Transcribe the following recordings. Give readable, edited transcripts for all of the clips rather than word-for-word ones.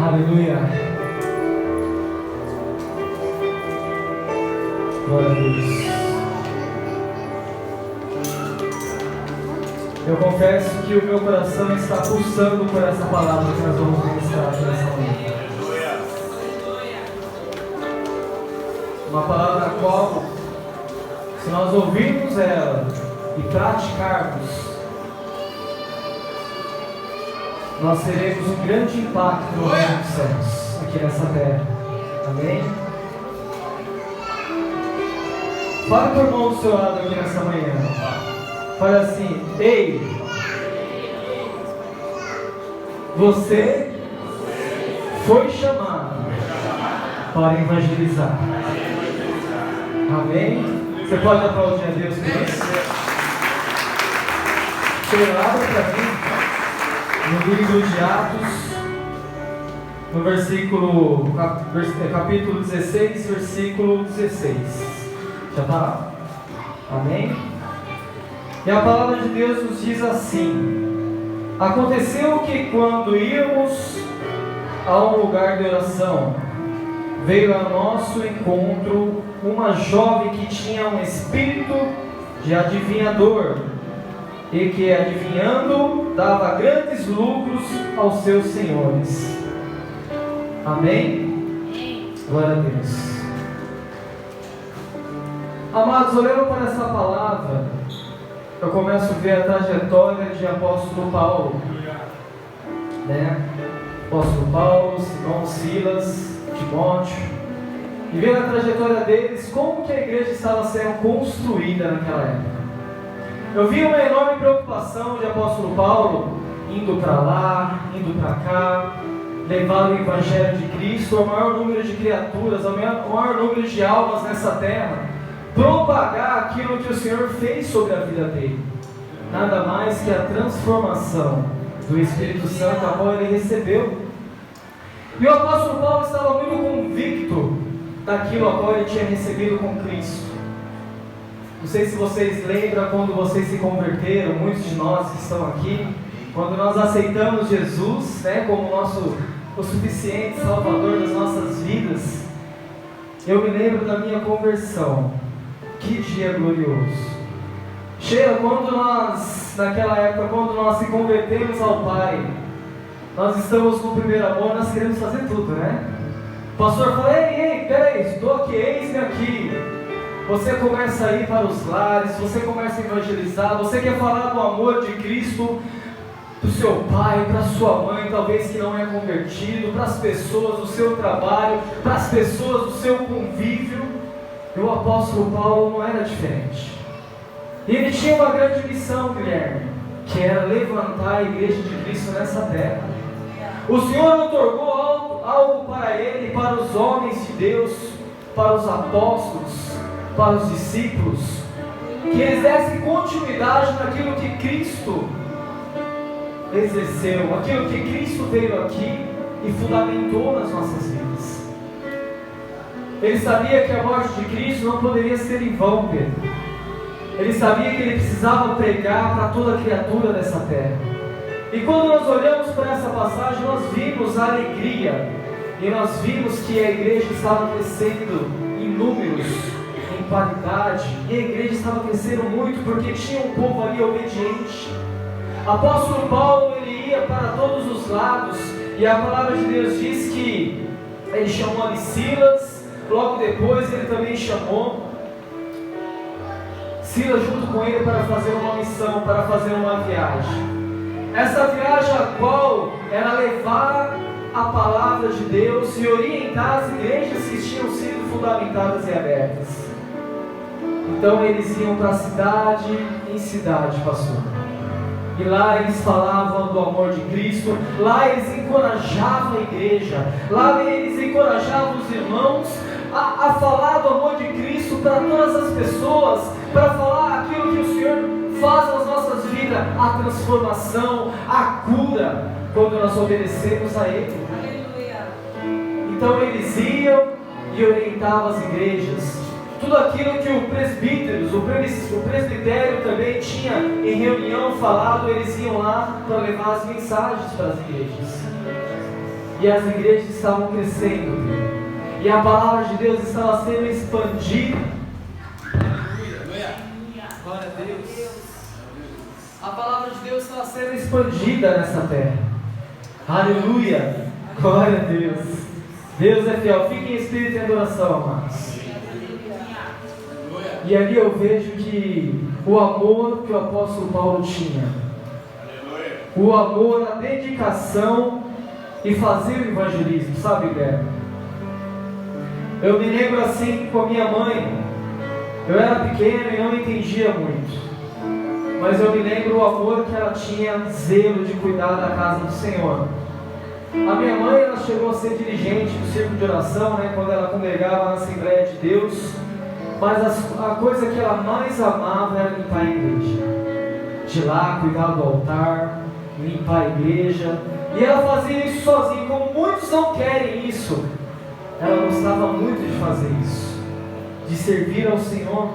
Aleluia. Glória a Deus. Eu confesso que o meu coração está pulsando por essa palavra que nós vamos ministrar nessa manhã. Uma palavra a qual, se nós ouvirmos ela e praticarmos, nós teremos um grande impacto no reino dos céus, aqui nessa terra. Amém? Fale por mão do seu lado aqui nessa manhã. Fale assim: ei, você foi chamado para evangelizar. Amém? Você pode aplaudir a Deus por isso? Você abra para mim no livro de Atos, no capítulo 16, versículo 16. Já está lá? Amém? E a palavra de Deus nos diz assim: aconteceu que quando íamos a um lugar de oração, veio a nosso encontro uma jovem que tinha um espírito de adivinhador, e que, adivinhando, dava grandes lucros aos seus senhores. Amém? Glória a Deus. Amados, olhando para essa palavra, eu começo a ver a trajetória de apóstolo Paulo, né? Apóstolo Paulo, Simão, Silas, Timóteo, e ver a trajetória deles, como que a igreja estava sendo construída naquela época. Eu vi uma enorme preocupação de apóstolo Paulo, indo para lá, indo para cá, levar o evangelho de Cristo ao maior número de criaturas, ao maior número de almas nessa terra, propagar aquilo que o Senhor fez sobre a vida dele. Nada mais que a transformação do Espírito Santo, a qual ele recebeu. E o apóstolo Paulo estava muito convicto daquilo a qual ele tinha recebido com Cristo. Não sei se vocês lembram quando vocês se converteram, muitos de nós que estão aqui, quando nós aceitamos Jesus, né, como o suficiente Salvador das nossas vidas. Eu me lembro da minha conversão. Que dia glorioso! Sheila, naquela época, quando nós se convertemos ao Pai, nós estamos no primeiro amor, nós queremos fazer tudo, né? O pastor fala: ei, peraí, estou aqui, eis-me aqui. Você começa a ir para os lares, você começa a evangelizar, você quer falar do amor de Cristo para o seu pai, para a sua mãe, talvez que não é convertido, para as pessoas do seu trabalho, para as pessoas do seu convívio. E o apóstolo Paulo não era diferente. E ele tinha uma grande missão, Guilherme, que era levantar a igreja de Cristo nessa terra. O Senhor otorgou algo para ele, para os homens de Deus, para os apóstolos, para os discípulos, que eles dessem continuidade naquilo que Cristo exerceu, aquilo que Cristo veio aqui e fundamentou nas nossas vidas. Ele sabia que a morte de Cristo não poderia ser em vão, Pedro. Ele sabia que ele precisava pregar para toda criatura dessa terra. E quando nós olhamos para essa passagem, nós vimos a alegria, e nós vimos que a igreja estava crescendo em números, em qualidade, e a igreja estava crescendo muito porque tinha um povo ali obediente. Apóstolo Paulo, ele ia para todos os lados, e a palavra de Deus diz que ele chamou ali Silas. Logo depois ele também chamou Silas junto com ele para fazer uma missão, para fazer uma viagem. Essa viagem a qual era levar a palavra de Deus e orientar as igrejas que tinham sido fundamentadas e abertas. Então eles iam para cidade em cidade, pastor. E lá eles falavam do amor de Cristo, lá eles encorajavam a igreja, lá eles encorajavam os irmãos a falar do amor de Cristo para todas as pessoas, para falar aquilo que o Senhor faz nas nossas vidas, a transformação, a cura, quando nós obedecemos a Ele. Então eles iam e orientavam as igrejas. Tudo aquilo que o presbitério também tinha em reunião falado, eles iam lá para levar as mensagens para as igrejas. E as igrejas estavam crescendo. E a palavra de Deus estava sendo expandida. Glória a Deus. A palavra de Deus estava sendo expandida nessa terra. Aleluia. Glória a Deus. Deus é fiel. Fique em espírito e adoração, amados. E ali eu vejo que o amor que o apóstolo Paulo tinha, o amor, a dedicação e fazer o evangelismo, sabe, Guilherme? Eu me lembro assim com a minha mãe. Eu era pequeno e não entendia muito, mas eu me lembro o amor que ela tinha, zelo de cuidar da casa do Senhor. A minha mãe, ela chegou a ser dirigente do círculo de oração, né, quando ela congregava na Assembleia de Deus. Mas a coisa que ela mais amava era limpar a igreja. De lá, cuidar do altar, limpar a igreja. E ela fazia isso sozinha, como muitos não querem isso. Ela gostava muito de fazer isso, de servir ao Senhor,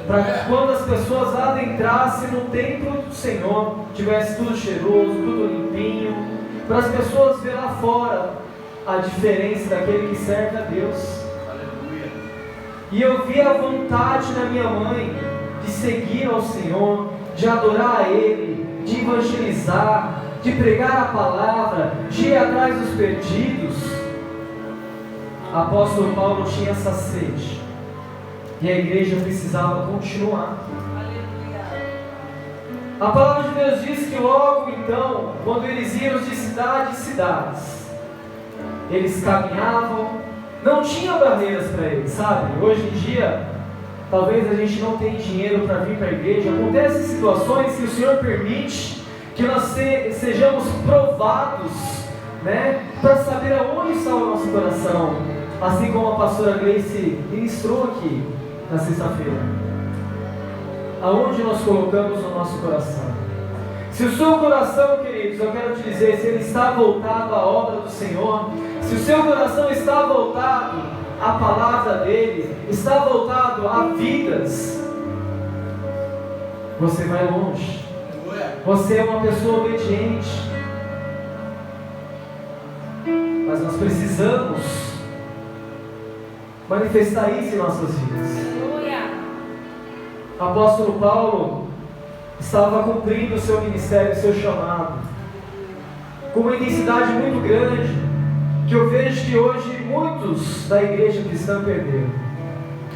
para que quando as pessoas adentrassem no templo do Senhor, tivesse tudo cheiroso, tudo limpinho, para as pessoas verem lá fora a diferença daquele que serve a Deus. E eu vi a vontade da minha mãe de seguir ao Senhor, de adorar a Ele, de evangelizar, de pregar a palavra, de ir atrás dos perdidos. Apóstolo Paulo tinha essa sede, e a igreja precisava continuar. A palavra de Deus diz que logo então, quando eles iam de cidade em cidades, eles caminhavam. Não tinha barreiras para eles, sabe? Hoje em dia, talvez a gente não tenha dinheiro para vir para a igreja. Acontecem situações que o Senhor permite que nós sejamos provados, né? Para saber aonde está o nosso coração. Assim como a pastora Gleice ministrou aqui na sexta-feira. Aonde nós colocamos o nosso coração? Se o seu coração, queridos, eu quero te dizer, se ele está voltado à obra do Senhor, se o seu coração está voltado à palavra dele, está voltado a vidas, você vai longe. Você é uma pessoa obediente. Mas nós precisamos manifestar isso em nossas vidas. Apóstolo Paulo estava cumprindo o seu ministério, o seu chamado, com uma intensidade muito grande, que eu vejo que hoje muitos da igreja cristã perderam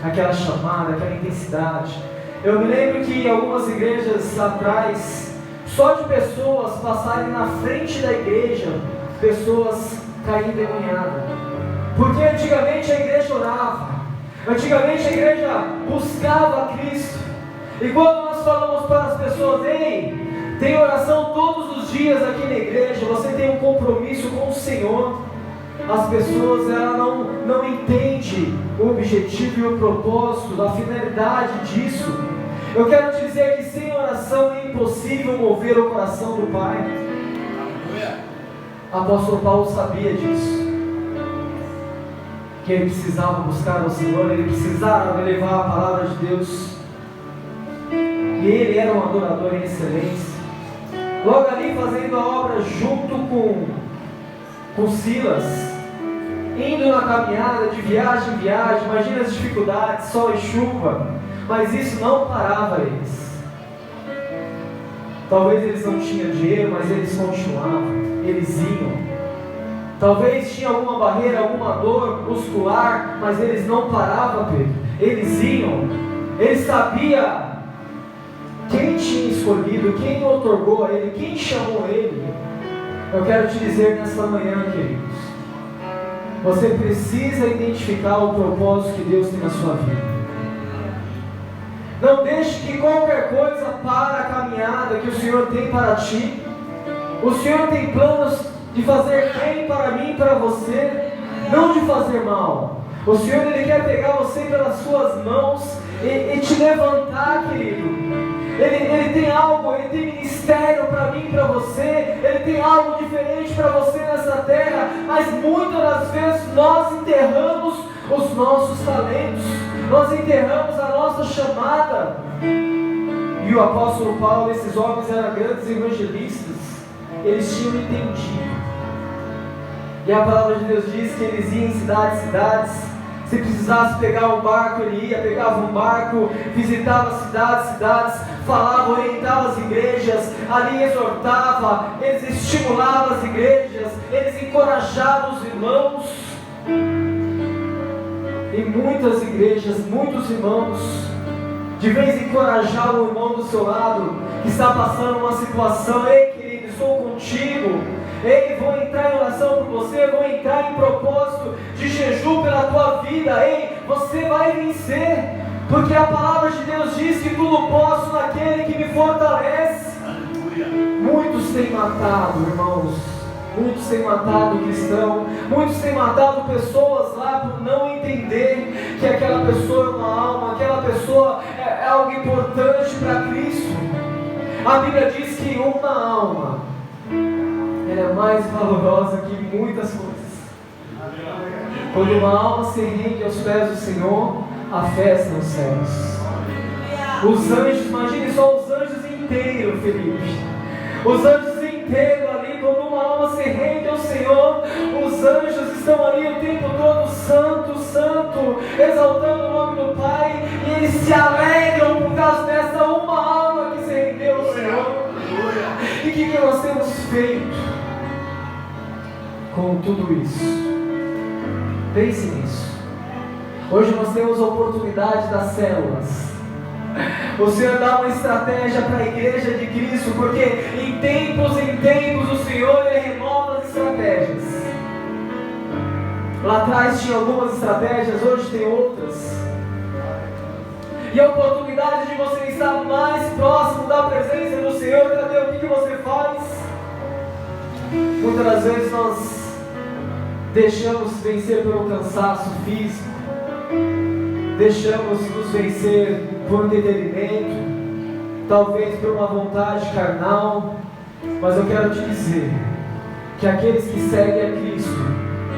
aquela chamada, aquela intensidade. Eu me lembro que algumas igrejas atrás, só de pessoas passarem na frente da igreja, pessoas caíam endemoniadas, porque antigamente a igreja orava, antigamente a igreja buscava Cristo. E quando nós falamos para as pessoas, ei, tem oração todos os dias aqui na igreja, você tem um compromisso com o Senhor, as pessoas ela não entendem o objetivo e o propósito, a finalidade disso. Eu quero te dizer que sem oração é impossível mover o coração do Pai. Apóstolo Paulo sabia disso, que ele precisava buscar ao Senhor, ele precisava levar a palavra de Deus. E ele era um adorador em excelência. Logo ali fazendo a obra junto com Silas, indo na caminhada de viagem em viagem. Imagina as dificuldades, sol e chuva, mas isso não parava eles. Talvez eles não tinham dinheiro, mas eles continuavam, eles iam. Talvez tinha alguma barreira, alguma dor muscular, mas eles não paravam, Pedro. Eles iam. Eles sabiam quem tinha escolhido, quem otorgou a ele, quem chamou ele. Eu quero te dizer nessa manhã, queridos, você precisa identificar o propósito que Deus tem na sua vida. Não deixe que qualquer coisa pare a caminhada que o Senhor tem para ti. O Senhor tem planos de fazer bem para mim e para você, não de fazer mal. O Senhor, Ele quer pegar você pelas suas mãos e te levantar, querido. Ele tem algo, Ele tem ministério para mim e para você. Ele tem algo diferente para você nessa terra. Mas muitas das vezes nós enterramos os nossos talentos, nós enterramos a nossa chamada. E o apóstolo Paulo, esses homens eram grandes evangelistas, eles tinham entendido E a palavra de Deus diz que eles iam em cidades, se precisasse pegar um barco, ele ia, pegava um barco, visitava cidades, falava, orientava as igrejas, ali exortava, eles estimulavam as igrejas, eles encorajavam os irmãos. E muitas igrejas, muitos irmãos, de vez encorajar o irmão do seu lado, que está passando uma situação: ei querido, estou contigo, ei, vou entrar em oração por você, vou entrar em propósito de jejum pela tua vida, ei, você vai vencer, porque a palavra de Deus diz que tudo posso naquele que me fortalece. Aleluia. Muitos têm matado, irmãos, muitos têm matado cristão, muitos têm matado pessoas lá por não entender que aquela pessoa é uma alma, aquela pessoa é algo importante para Cristo. A Bíblia diz que uma alma, ela é mais valorosa que muitas coisas. Quando uma alma se rende aos pés do Senhor, a festa nos céus. Os anjos, imagine só os anjos inteiros, Felipe. Os anjos inteiros ali, quando uma alma se rende ao Senhor, os anjos estão ali o tempo todo, santo, santo, exaltando o nome do Pai, e eles se alegram por causa dessa uma alma que se rendeu ao Senhor. E o que nós temos feito com tudo isso? Pense nisso. Hoje nós temos a oportunidade das células. O Senhor dá uma estratégia para a igreja de Cristo, porque em tempos o Senhor Ele renova as estratégias. Lá atrás tinha algumas estratégias, hoje tem outras. E a oportunidade de você estar mais próximo da presença do Senhor, cadê? O que você faz? Muitas das vezes nós deixamos vencer pelo cansaço físico, deixamos nos vencer por entretenimento, talvez por uma vontade carnal, mas eu quero te dizer que aqueles que seguem a Cristo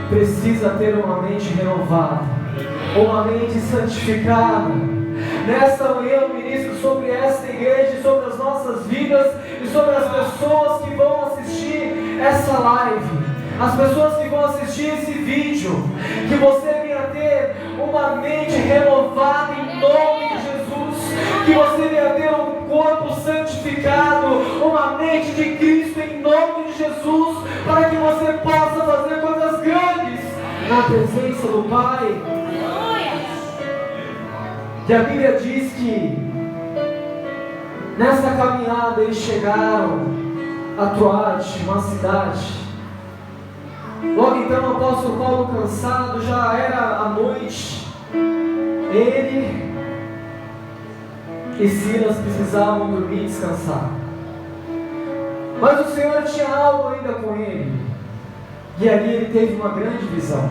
precisam ter uma mente renovada, uma mente santificada. Nesta manhã eu ministro sobre esta igreja, sobre as nossas vidas e sobre as pessoas que vão assistir essa live, as pessoas que vão assistir esse vídeo, que você venha ter uma mente renovada em nome de Jesus, que você venha ter um corpo santificado, uma mente de Cristo em nome de Jesus, para que você possa fazer coisas grandes na presença do Pai. E a Bíblia diz que nessa caminhada eles chegaram a Troade, uma cidade. Logo então o apóstolo Paulo, cansado, já era a noite, ele e Silas precisavam dormir e descansar. Mas o Senhor tinha algo ainda com ele, e ali ele teve uma grande visão.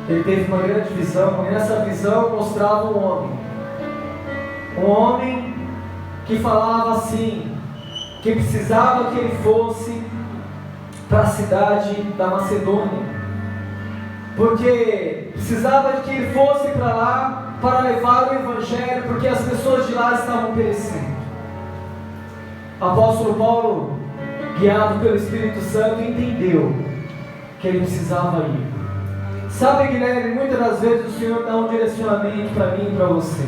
Ele teve uma grande visão, e nessa visão mostrava um homem que falava assim, que precisava que ele fosse para a cidade da Macedônia, porque precisava que ele fosse para lá para levar o Evangelho, porque as pessoas de lá estavam perecendo. O apóstolo Paulo, guiado pelo Espírito Santo, entendeu que ele precisava ir. Sabe, Guilherme, muitas das vezes o Senhor dá um direcionamento para mim e para você.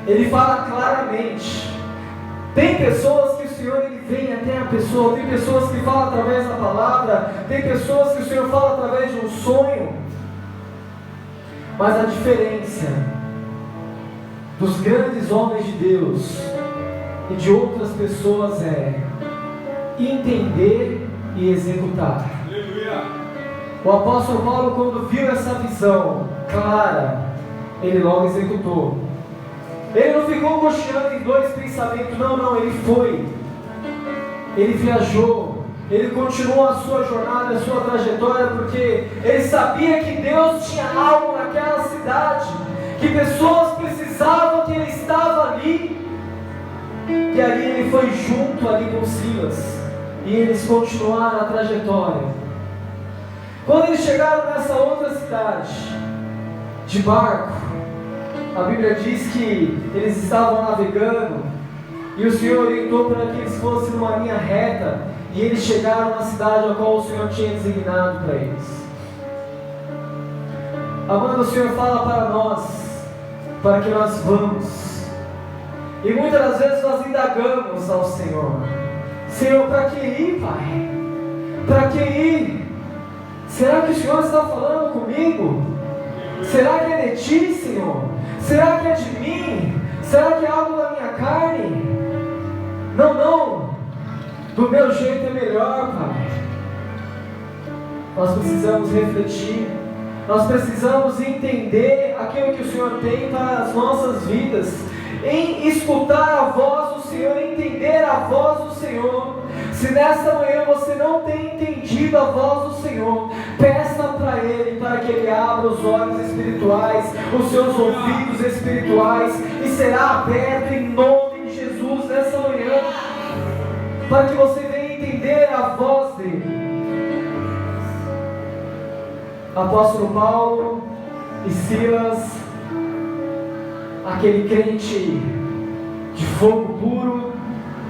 Ele fala claramente. Tem pessoas que o Senhor ele vem até a pessoa, tem pessoas que falam através da palavra, tem pessoas que o Senhor fala através de um sonho. Mas a diferença dos grandes homens de Deus e de outras pessoas é entender e executar. Aleluia. O apóstolo Paulo, quando viu essa visão clara, ele logo executou. Ele não ficou cocheando em dois pensamentos, não, ele foi. Ele viajou, ele continuou a sua jornada, a sua trajetória, porque ele sabia que Deus tinha algo naquela cidade, que pessoas precisavam, que ele estava ali. E ali ele foi junto ali com Silas, e eles continuaram a trajetória. Quando eles chegaram nessa outra cidade, de barco, a Bíblia diz que eles estavam navegando, e o Senhor orientou para que eles fossem numa linha reta, E eles chegaram na cidade a qual o Senhor tinha designado para eles. Amado, o Senhor fala para nós, para que nós vamos. E muitas das vezes nós indagamos ao Senhor: Senhor, para que ir, Pai? Para que ir? Será que o Senhor está falando comigo? Será que é de Ti, Senhor? Será que é de mim? Será que é algo da minha carne? Não, não. Do meu jeito é melhor, Pai. Nós precisamos refletir. Nós precisamos entender aquilo que o Senhor tem para as nossas vidas. Em escutar a voz do Senhor, entender a voz do Senhor. Se nesta manhã você não tem entendido a voz do Senhor, peça para Ele, para que Ele abra os olhos espirituais, os seus ouvidos espirituais, e será aberto em nome de Jesus nessa manhã, para que você venha entender a voz dEle. Apóstolo Paulo e Silas, aquele crente de fogo puro,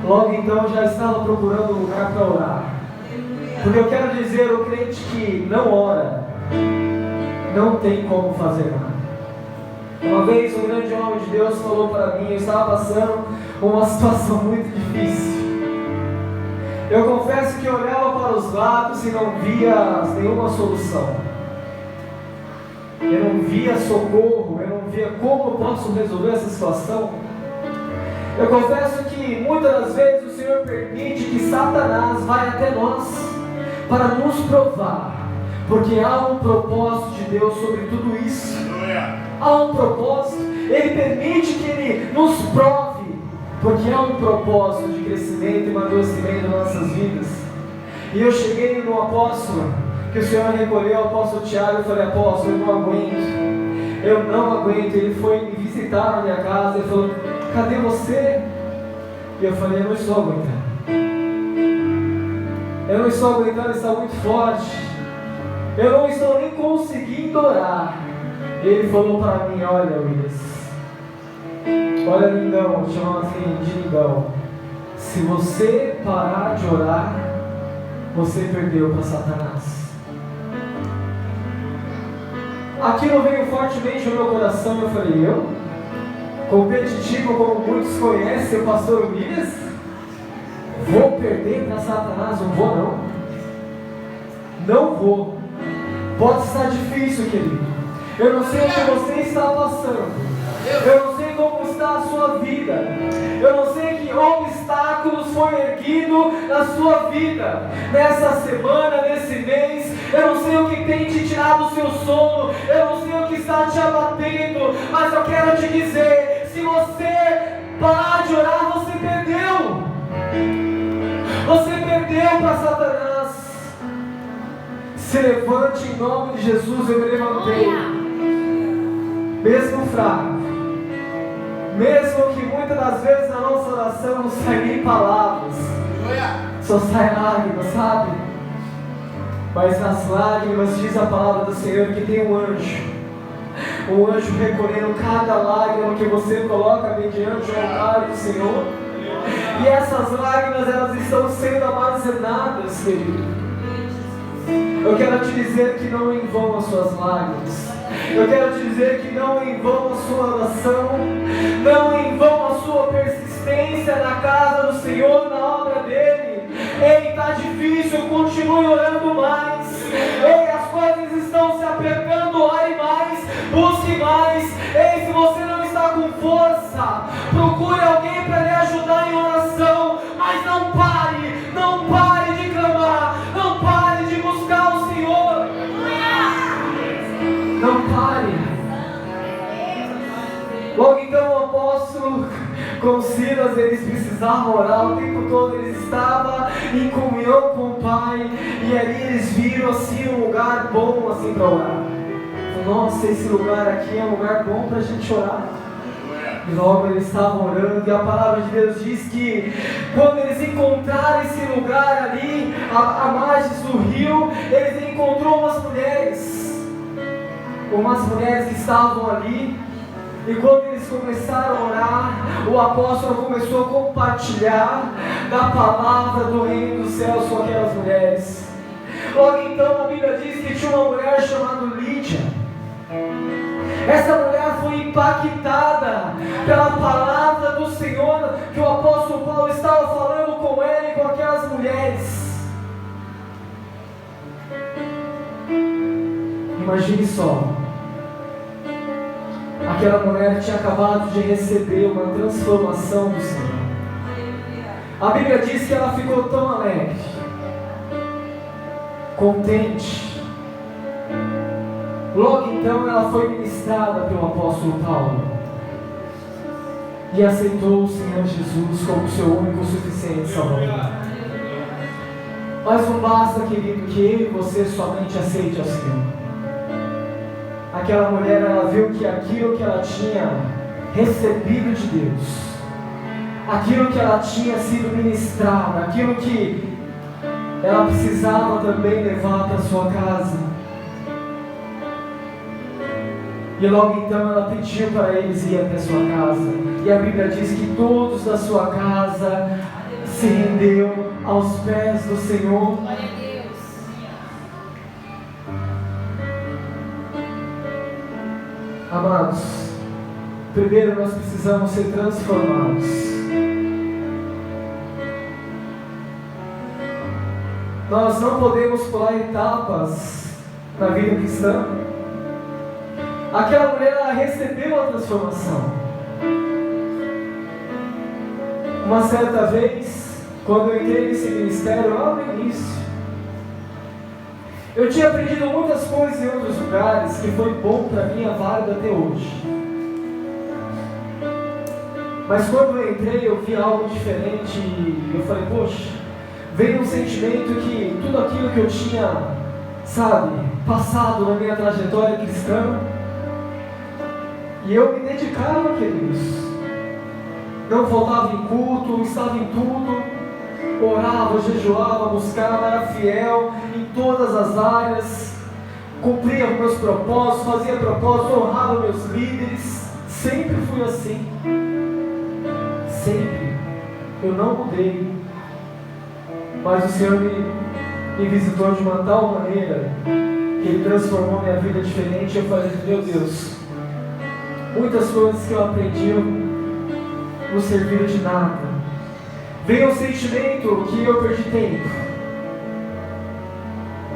logo então já estava procurando um lugar para orar. Porque eu quero dizer, o crente que não ora, não tem como fazer nada. Uma vez um grande homem de Deus falou para mim: eu estava passando uma situação muito difícil. Eu confesso que eu olhava para os lados e não via nenhuma solução. Eu não via socorro, eu não via como eu posso resolver essa situação. Eu confesso que muitas das vezes o Senhor permite que Satanás vá até nós para nos provar, porque há um propósito de Deus sobre tudo isso. Há um propósito. Ele permite que Ele nos prove, porque há um propósito de crescimento e amadurecimento nas nossas vidas. E eu cheguei no apóstolo, que o Senhor recolheu, o apóstolo Tiago, e falei: apóstolo, eu não aguento. Eu não aguento. Ele foi me visitar na minha casa e falou: cadê você? E eu falei: eu não estou aguentando. Eu não estou aguentando, está muito forte. Eu não estou nem conseguindo orar. E ele falou para mim: olha, Willis, olha, lindão, chamava assim de lindão. Se você parar de orar, você perdeu para Satanás. Aquilo veio fortemente no meu coração e eu falei: eu? Competitivo como muitos conhecem, o pastor Willis, vou perder para Satanás? Não vou não. Não vou. Pode estar difícil, querido. Eu não sei o que você está passando. Eu não sei como está a sua vida. Eu não sei que obstáculos foi erguido na sua vida nessa semana, nesse mês. Eu não sei o que tem te tirado o seu sono. Eu não sei o que está te abatendo. Mas eu quero te dizer: se você parar de orar, você perdeu. Você perdeu para Satanás. Se levante em nome de Jesus. Eu me levantei, mesmo fraco, mesmo que muitas das vezes na nossa oração não saem nem palavras, só saem lágrimas, sabe? Mas nas lágrimas diz a palavra do Senhor que tem um anjo recolhendo cada lágrima que você coloca mediante o altar do Senhor. E essas lágrimas, elas estão sendo armazenadas, querido. Eu quero te dizer que não em vão as suas lágrimas. Eu quero te dizer que não em vão a sua oração, não em vão a sua persistência na casa do Senhor, na obra dEle. Ei, está difícil, continue orando mais. Ei, as coisas estão se apertando, ore mais, busque mais. Ei, se você não está com força, procure alguém para lhe ajudar em oração. Mas não pare de clamar, não pare de buscar o Senhor. Não pare. Logo então o apóstolo com Silas, eles precisavam orar o tempo todo. Eles estavam em comunhão com o Pai. E ali eles viram assim um lugar bom assim para orar. Nossa, esse lugar aqui é um lugar bom para a gente orar. E logo eles estavam orando, e a palavra de Deus diz que quando eles encontraram esse lugar ali, à margem do rio, eles encontraram umas mulheres que estavam ali. E quando eles começaram a orar, o apóstolo começou a compartilhar da palavra do reino dos céus com aquelas mulheres. Logo então a Bíblia diz que tinha uma mulher chamada Lídia. Essa mulher foi impactada pela palavra do Senhor que o apóstolo Paulo estava falando com ela e com aquelas mulheres. Imagine só, aquela mulher tinha acabado de receber uma transformação do Senhor. A Bíblia diz que ela ficou tão alegre, contente. Logo então ela foi ministrada pelo apóstolo Paulo e aceitou o Senhor Jesus como seu único e suficiente Salvador. Mas não basta, querido, que eu e você somente aceite ao Senhor. Aquela mulher, ela viu que aquilo que ela tinha recebido de Deus, aquilo que ela tinha sido ministrada, aquilo que ela precisava também levar para sua casa. E logo então ela pediu para eles ir até sua casa. E a Bíblia diz que todos da sua casa se rendeu aos pés do Senhor. Amados, primeiro nós precisamos ser transformados. Nós não podemos pular etapas na vida cristã. Aquela mulher, ela recebeu a transformação. Uma certa vez, quando eu entrei nesse ministério, lá no início, eu tinha aprendido muitas coisas em outros lugares que foi bom para mim, é válido até hoje. Mas quando eu entrei, eu vi algo diferente e eu falei, poxa, veio um sentimento que tudo aquilo que eu tinha, passado na minha trajetória cristã, e eu me dedicava, queridos. Não faltava em culto, estava em tudo, orava, jejuava, buscava, era fiel em todas as áreas, cumpria meus propósitos, fazia propósitos, honrava meus líderes. Sempre fui assim. Sempre. Eu não mudei. Mas o Senhor me visitou de uma tal maneira que Ele transformou minha vida diferente. Eu falei, meu Deus, muitas coisas que eu aprendi não serviram de nada. Veio um sentimento que eu perdi tempo.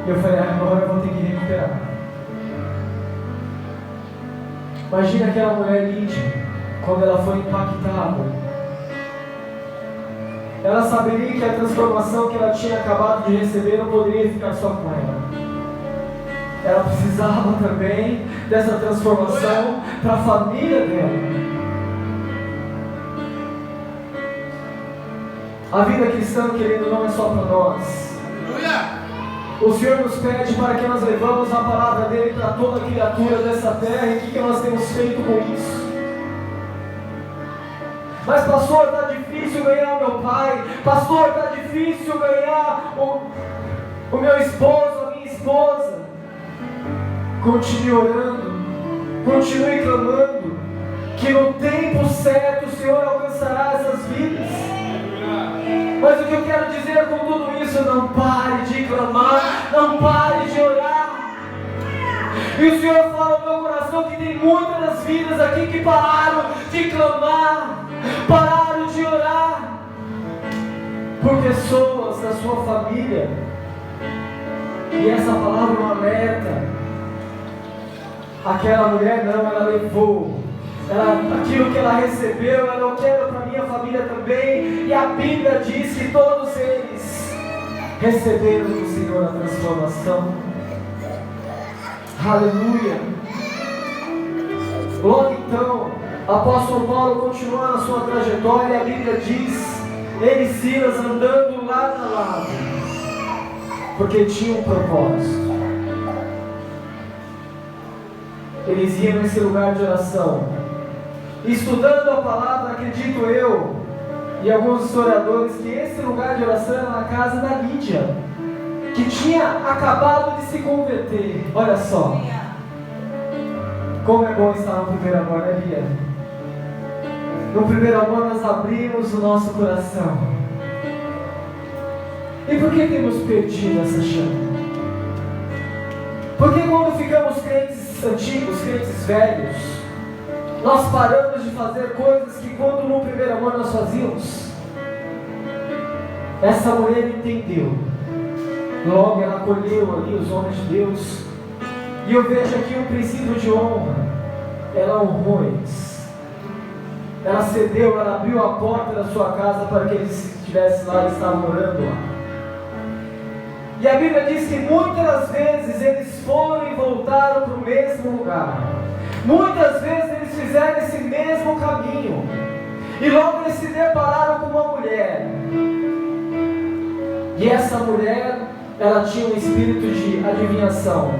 E eu falei, agora eu vou ter que recuperar. Imagina aquela mulher Lídia, quando ela foi impactada. Ela saberia que a transformação que ela tinha acabado de receber não poderia ficar só com ela. Ela precisava também dessa transformação para a família dela. A vida cristã, querido, não é só para nós. O Senhor nos pede para que nós levamos a palavra dele para toda criatura dessa terra. E o que nós temos feito com isso? Mas pastor, está difícil ganhar o meu pai. Pastor, está difícil ganhar o meu esposo, a minha esposa. Continue orando, continue clamando, que no tempo certo o Senhor alcançará essas vidas. Mas o que eu quero dizer com tudo isso, não pare de clamar, não pare de orar. E o Senhor fala no meu coração que tem muitas das vidas aqui que pararam de clamar, pararam de orar, por pessoas da sua família. E essa palavra é um alerta. Aquela mulher não, ela levou. Aquilo que ela recebeu, ela eu quero para minha família também. E a Bíblia diz que todos eles receberam do Senhor a transformação. Aleluia. Logo então, o apóstolo Paulo continua na sua trajetória. E a Bíblia diz, ele e Silas andando lado a lado, porque tinha um propósito. Eles iam nesse lugar de oração, estudando a palavra. Acredito eu e alguns historiadores que esse lugar de oração era na casa da Lídia, que tinha acabado de se converter. Olha só, como é bom estar no primeiro amor, né, Lia? No primeiro amor nós abrimos o nosso coração E por que temos perdido essa chama? Porque quando ficamos crentes antigos, crentes velhos, nós paramos de fazer coisas que quando no primeiro amor nós fazíamos. Essa mulher entendeu. Logo ela acolheu ali os homens de Deus. E eu vejo aqui um princípio de honra. Ela honrou eles. Ela cedeu, ela abriu a porta da sua casa para que eles estivessem lá e estavam orando lá. E a Bíblia diz que muitas vezes eles foram e voltaram para o mesmo lugar. Muitas vezes eles fizeram esse mesmo caminho. E logo eles se depararam com uma mulher. E essa mulher, ela tinha um espírito de adivinhação.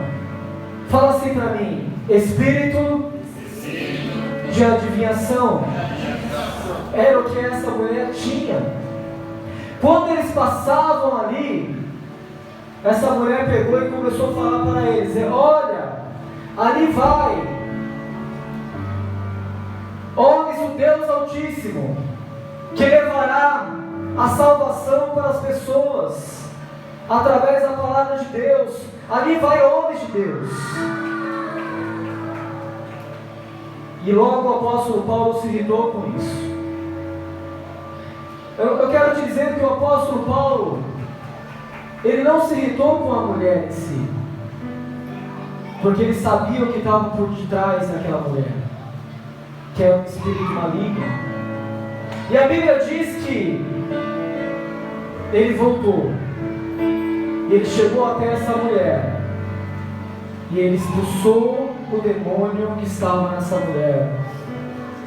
Fala assim para mim: espírito de adivinhação. Era o que essa mulher tinha. Quando eles passavam ali, essa mulher pegou e começou a falar para eles: olha, ali vai homens do Deus Altíssimo, que levará a salvação para as pessoas através da palavra de Deus. Ali vai homens de Deus. E logo o apóstolo Paulo se irritou com isso. Eu quero te dizer que o apóstolo Paulo, ele não se irritou com a mulher em si, porque ele sabia o que estava por detrás daquela mulher, que é um espírito maligno. E a Bíblia diz que ele voltou, ele chegou até essa mulher, e ele expulsou o demônio que estava nessa mulher.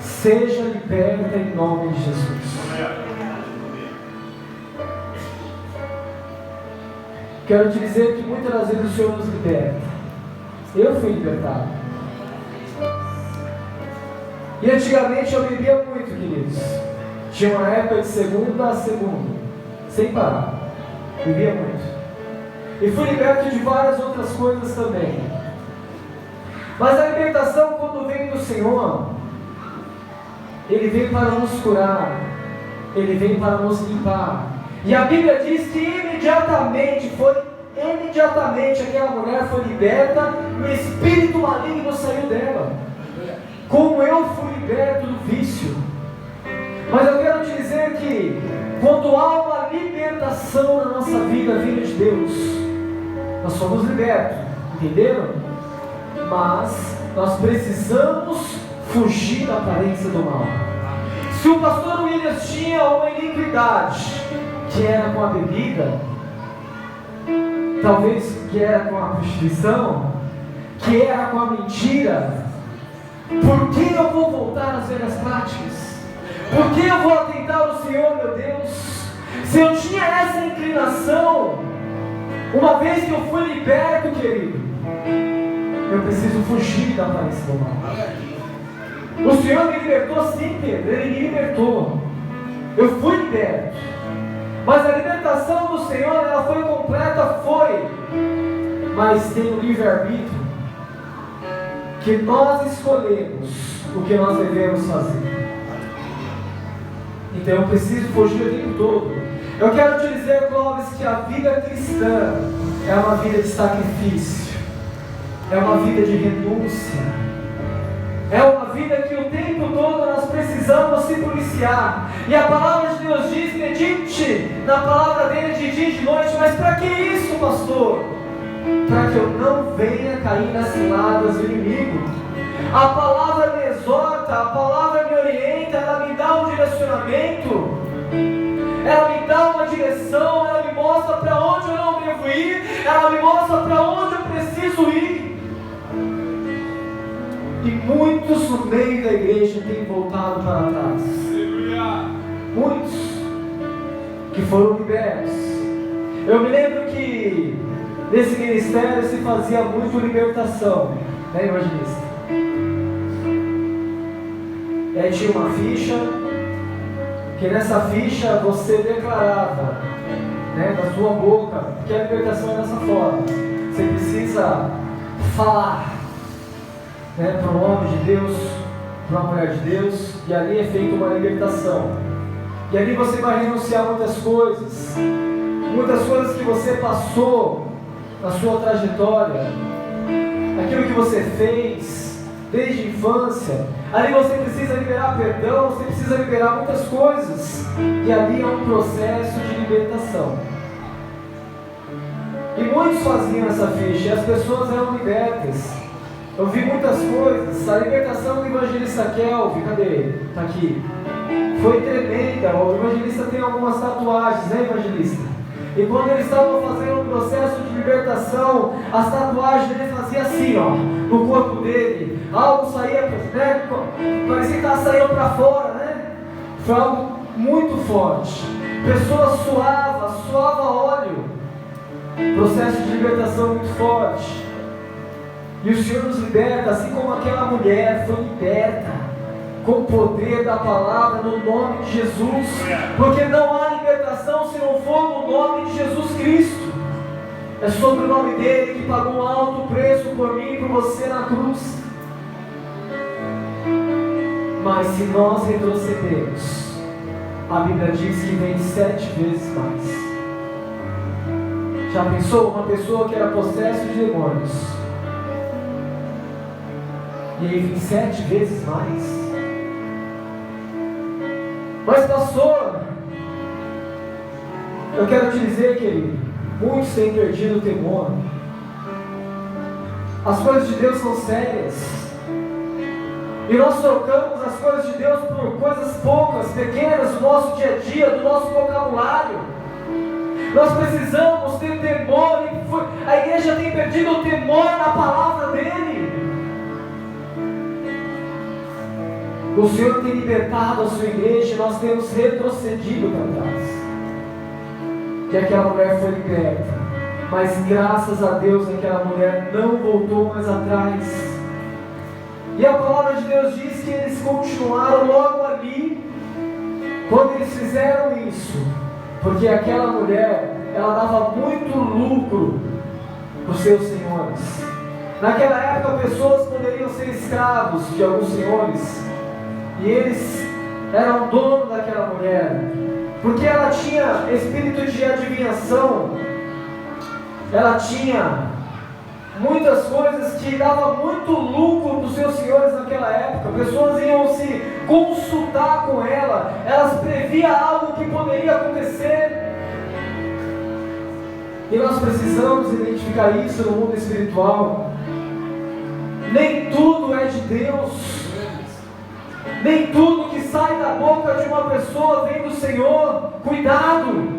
Seja liberta em nome de Jesus. Quero te dizer que muitas das vezes o Senhor nos liberta. Eu fui libertado. E antigamente eu bebia muito, queridos. Tinha uma época de segunda a segunda, sem parar. Bebia muito. E fui liberto de várias outras coisas também. Mas a libertação, quando vem do Senhor, Ele vem para nos curar, Ele vem para nos limpar. E a Bíblia diz que imediatamente aquela mulher foi liberta e o espírito maligno saiu dela. Como eu fui liberto do vício. Mas eu quero te dizer que quando há uma libertação na nossa vida, vinda de Deus, nós somos libertos, entenderam? Mas nós precisamos fugir da aparência do mal. Se o pastor Williams tinha uma iniquidade, que era com a bebida, talvez que era com a prostituição, que era com a mentira, por que eu vou voltar às velhas práticas? Por que eu vou atentar ao Senhor, meu Deus? Se eu tinha essa inclinação, uma vez que eu fui liberto, querido, eu preciso fugir da aparência do mal. O Senhor me libertou sim, Pedro, Ele me libertou. Eu fui liberto. Mas a libertação do Senhor, ela foi completa, foi. Mas tem o livre-arbítrio, que nós escolhemos o que nós devemos fazer. Então eu preciso fugir o tempo todo. Eu quero te dizer, Clóvis, que a vida cristã é uma vida de sacrifício, é uma vida de renúncia, é uma vida que o tempo todo nós precisamos se policiar. E a palavra de Deus diz: medite na palavra dele de dia e de noite. Mas para que isso, pastor? Para que eu não venha cair nas ciladas do inimigo. A palavra me exorta, a palavra me orienta, ela me dá um direcionamento, ela me dá uma direção, ela me mostra para onde eu não devo ir, ela me mostra para onde eu preciso ir. E muitos no meio da igreja têm voltado para trás. Muitos que foram libertos. Eu me lembro que nesse ministério se fazia muito libertação, né, evangelista? E aí tinha uma ficha, que nessa ficha você declarava, né, da sua boca, que a libertação é dessa forma. Você precisa falar, né, para um homem de Deus, para uma mulher de Deus, e ali é feita uma libertação. E ali você vai renunciar a muitas coisas. muitas coisas que você passou na sua trajetória, aquilo que você fez desde a infância, ali você precisa liberar perdão, você precisa liberar muitas coisas, e ali é um processo de libertação. E muitos faziam essa ficha, e as pessoas eram libertas. Eu vi muitas coisas. A libertação do evangelista Kelvin, cadê ele? Está aqui. Foi tremenda. O evangelista tem algumas tatuagens, né, evangelista? E quando eles estavam fazendo um processo de libertação, as tatuagens ele fazia assim, ó, no corpo dele. Algo saía, né? Parecia que estava saindo para fora, né? Foi algo muito forte. Pessoas suava óleo. Processo de libertação muito forte. E o Senhor nos liberta, assim como aquela mulher foi liberta, com o poder da palavra, no nome de Jesus. Porque não há libertação se não for no nome de Jesus Cristo. É sobre o nome dele que pagou um alto preço por mim e por você na cruz. Mas se nós retrocedermos, a Bíblia diz que vem 7 vezes mais. Já pensou? Uma pessoa que era possessa de demônios, e aí vem 7 vezes mais. Mas pastor, eu quero te dizer, querido, muitos têm perdido o temor. As coisas de Deus são sérias, e nós trocamos as coisas de Deus por coisas poucas, pequenas, do nosso dia a dia, do nosso vocabulário. Nós precisamos ter temor, e a igreja tem perdido o temor na palavra dele. O Senhor tem libertado a sua igreja, e nós temos retrocedido para trás. Que aquela mulher foi liberta, mas graças a Deus aquela mulher não voltou mais atrás. E a palavra de Deus diz que eles continuaram logo ali, quando eles fizeram isso, porque aquela mulher, ela dava muito lucro para os seus senhores. Naquela época, pessoas poderiam ser escravos de alguns senhores, e eles eram donos daquela mulher, porque ela tinha espírito de adivinhação, ela tinha muitas coisas que davam muito lucro para os seus senhores naquela época. Pessoas iam se consultar com ela, elas previam algo que poderia acontecer. E nós precisamos identificar isso no mundo espiritual. Nem tudo é de Deus. Nem tudo que sai da boca de uma pessoa vem do Senhor. Cuidado!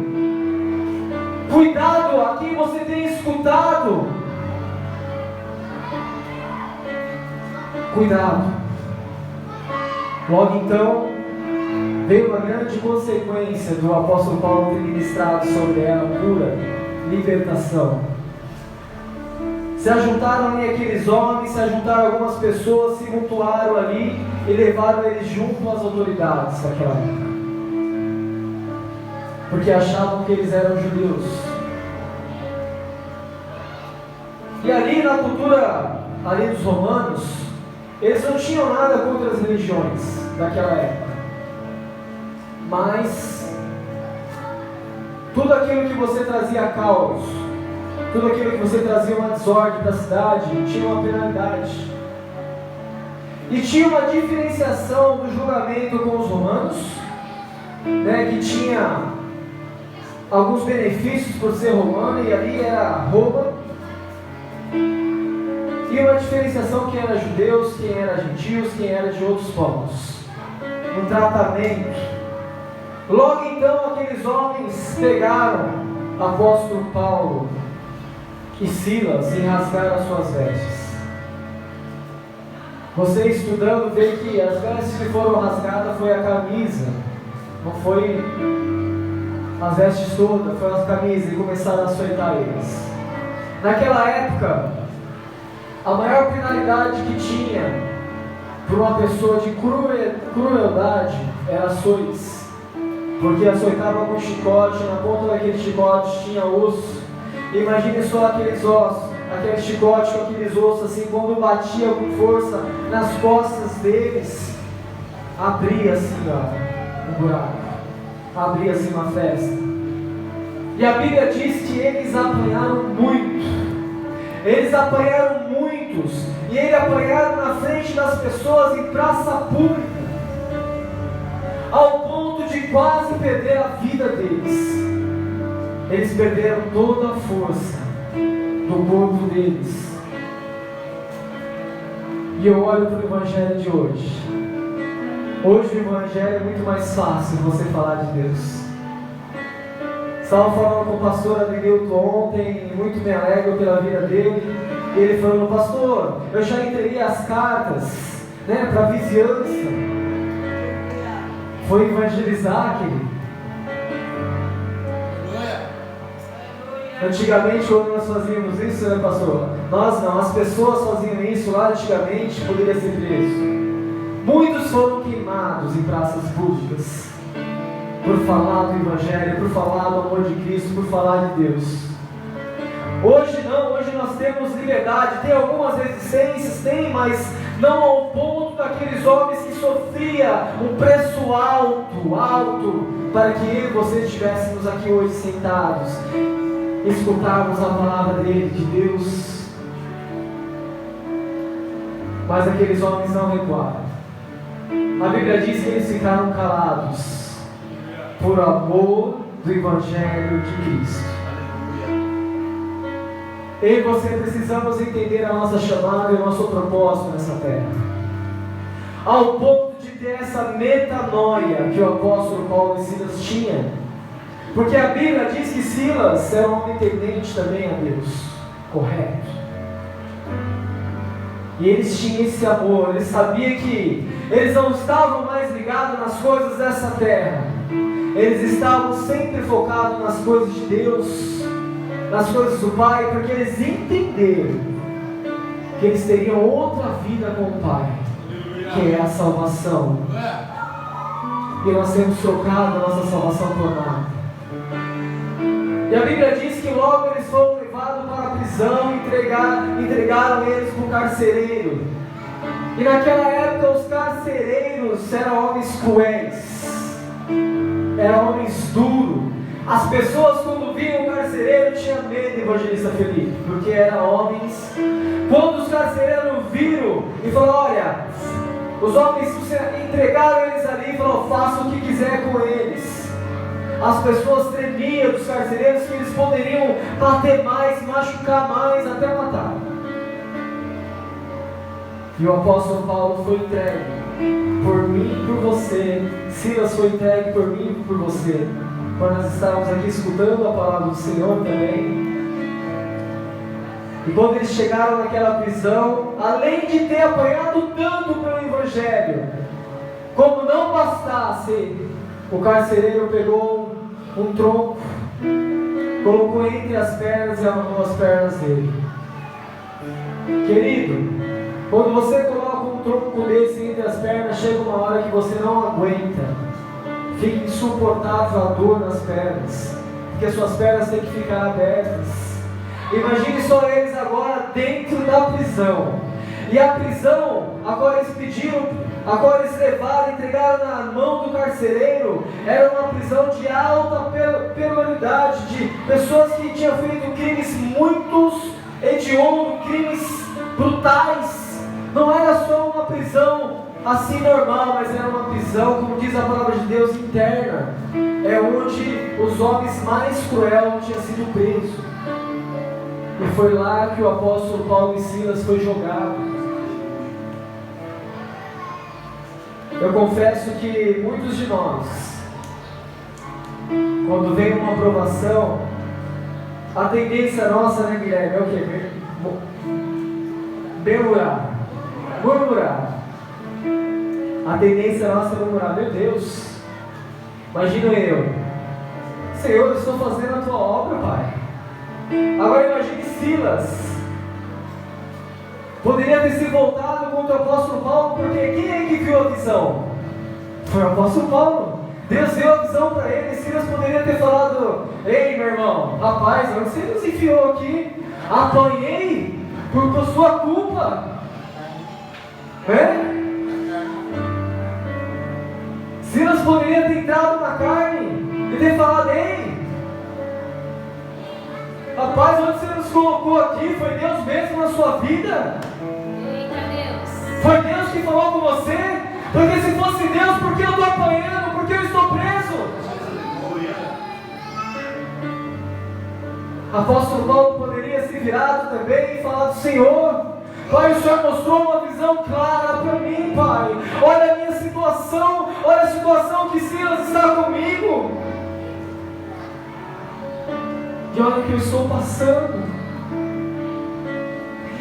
Cuidado a quem você tem escutado. Cuidado. Logo então, veio uma grande consequência do apóstolo Paulo ter ministrado sobre ela, cura, libertação. Se ajuntaram ali aqueles homens, se ajuntaram algumas pessoas, se mutuaram ali e levaram eles junto às autoridades daquela época, porque achavam que eles eram judeus. E ali na cultura ali dos romanos, eles não tinham nada contra as religiões daquela época, mas tudo aquilo que você trazia caos, tudo aquilo que você trazia uma desordem para a cidade, tinha uma penalidade. E tinha uma diferenciação do julgamento com os romanos, né, que tinha alguns benefícios por ser romano, e ali era Roma. E uma diferenciação quem era judeus, quem era gentios, quem era de outros povos. Um tratamento. Logo então aqueles homens pegaram apóstolo Paulo e Silas e rasgaram as suas vestes. Você estudando vê que as vestes que foram rasgadas foi a camisa, não foi as vestes todas, foi as camisas, e começaram a açoitar eles. Naquela época, a maior penalidade que tinha para uma pessoa de crueldade era açoites, porque açoitava com chicote, na ponta daquele chicote tinha osso. Imagine só aqueles ossos, aquele chicote com aqueles ossos assim, quando batia com força nas costas deles, abria assim, ó, um buraco, abria assim uma festa. E a Bíblia diz que eles apanharam muito. Eles apanharam muitos. E eles apanharam na frente das pessoas em praça pública, ao ponto de quase perder a vida deles. Eles perderam toda a força do corpo deles. E eu olho para o Evangelho de hoje. Hoje o Evangelho é muito mais fácil você falar de Deus. Estava falando com o pastor Adrilton ontem, muito me alegro pela vida dele. E ele falou: pastor, eu já entreguei as cartas, né, para a vizinhança. Foi evangelizar, querido. Antigamente, quando nós fazíamos isso, né, pastor? Nós não, as pessoas faziam isso lá antigamente, poderia ser preso. Muitos foram queimados em praças públicas por falar do Evangelho, por falar do amor de Cristo, por falar de Deus. Hoje não, hoje nós temos liberdade. Tem algumas resistências, tem, mas não ao ponto daqueles homens que sofriam um preço alto, para que eu e você estivéssemos aqui hoje sentados, escutarmos a palavra dele, de Deus. Mas aqueles homens não recuaram. A Bíblia diz que eles ficaram calados por amor do Evangelho de Cristo. Eu e você precisamos entender a nossa chamada e o nosso propósito nessa terra, ao ponto de ter essa metanoia que o apóstolo Paulo e Silas tinham. Porque a Bíblia diz que Silas era um homem temente também a Deus, correto. E eles tinham esse amor, eles sabiam que eles não estavam mais ligados nas coisas dessa terra. Eles estavam sempre focados nas coisas de Deus, nas coisas do Pai, porque eles entenderam que eles teriam outra vida com o Pai, que é a salvação. E nós temos trocado a nossa salvação por nada. E a Bíblia diz que logo eles foram levados para a prisão e entregaram eles para o carcereiro. E naquela época os carcereiros eram homens cruéis, eram homens duros. As pessoas, quando viam o carcereiro, tinham medo, evangelista Felipe, porque eram homens. Quando os carcereiros viram e falaram: olha, os homens entregaram eles ali e falaram: faça o que quiser com eles. As pessoas tremiam dos carcereiros, que eles poderiam bater mais, machucar mais, até matar. E o apóstolo Paulo foi entregue por mim e por você. Silas foi entregue por mim e por você, quando nós estávamos aqui escutando a palavra do Senhor também. E quando eles chegaram naquela prisão, além de ter apanhado tanto pelo Evangelho, como não bastasse, o carcereiro pegou um tronco, colocou entre as pernas e amarrou as pernas dele. Querido, quando você coloca um tronco desse entre as pernas, chega uma hora que você não aguenta. Fica insuportável a dor nas pernas, porque suas pernas têm que ficar abertas. Imagine só eles agora dentro da prisão. E a prisão, agora eles levaram, entregaram na mão do carcereiro. Era uma prisão de alta penalidade, de pessoas que tinham feito crimes muitos hediondos, crimes brutais. Não era só uma prisão assim normal, mas era uma prisão, como diz a palavra de Deus, interna. É onde os homens mais cruéis tinham sido presos. E foi lá que o apóstolo Paulo e Silas foi jogado. Eu confesso que muitos de nós, quando vem uma aprovação, a tendência nossa, né, Guilherme, é o quê? Murmurar. A tendência nossa é murmurar: meu Deus, imagina eu, Senhor, eu estou fazendo a tua obra, Pai. Agora imagine Silas. Poderia ter se voltado contra o apóstolo Paulo, porque quem é que viu a visão? Foi o apóstolo Paulo. Deus deu a visão para ele. Silas poderia ter falado: ei, meu irmão, rapaz, onde você nos enfiou aqui? Apanhei por sua culpa. Silas poderia ter entrado na carne e ter falado: ei, Rapaz, onde você nos colocou aqui? Foi Deus mesmo na sua vida? Eita Deus. Foi Deus que falou com você? Porque se fosse Deus, por que eu estou apanhando? Por que eu estou preso? Apóstolo Paulo poderia se virado também e falado: Senhor, Pai, o Senhor mostrou uma visão clara para mim, Pai. Olha a minha situação, olha a situação que Silas está comigo. E olha o que eu estou passando.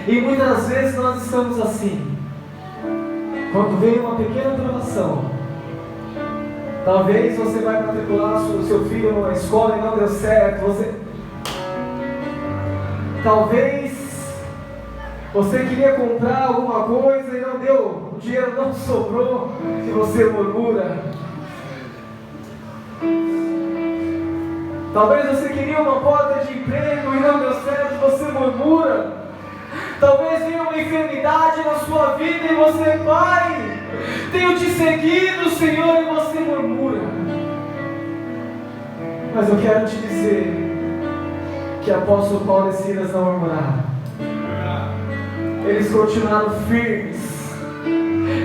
E muitas vezes nós estamos assim. Quando vem uma pequena provação, talvez você vai matricular o seu filho numa escola e não deu certo. Talvez você queria comprar alguma coisa e não deu, o dinheiro não sobrou e você murmura. Talvez você queria uma porta de emprego e não deu certo e você murmura. Talvez venha uma enfermidade na sua vida e você, Pai, tenho te seguido, Senhor, e você murmura. Mas eu quero te dizer que apóstolo Paulo e Silas não murmuraram. Eles continuaram firmes.